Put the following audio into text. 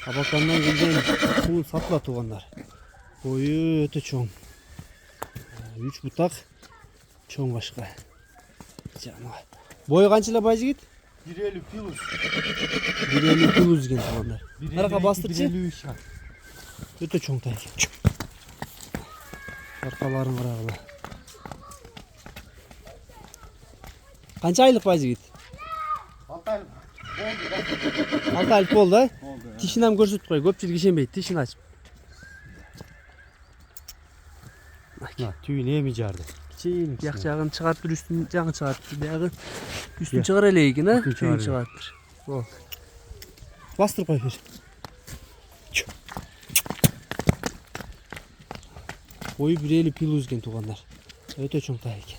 Kabaklarından gelген kumun satla tuğanlar. Boyu öte çoğun. 3 butak çoğun başka. Canım. Boyu kaçıyla baycı git? 150 plus. 150 kuluz gen tuğanlar. Arka bastırçı. 153 ya. Öte çoğun tayken. Arkaların kırağıla. Kança aylık baycı git? 6 ay oldu. 6 aylık oldu ha? Oldu ya. Tişini hem görsüt koy. Köpçülük işemeydi. Tişini aç. Ya tüyünü yemeyeceğirdi. Çiğin. Yakacağını çıkarttır, üstünü yakın çıkarttır. Yakın. Üstünü çıkar hele ilgin ha. Üstünü Tüyünü çıkarıyor. çıkarttır. Ol. Bastır koy bir. Boyu 150 pil uzgen tuğanlar. Öte çok daha iken.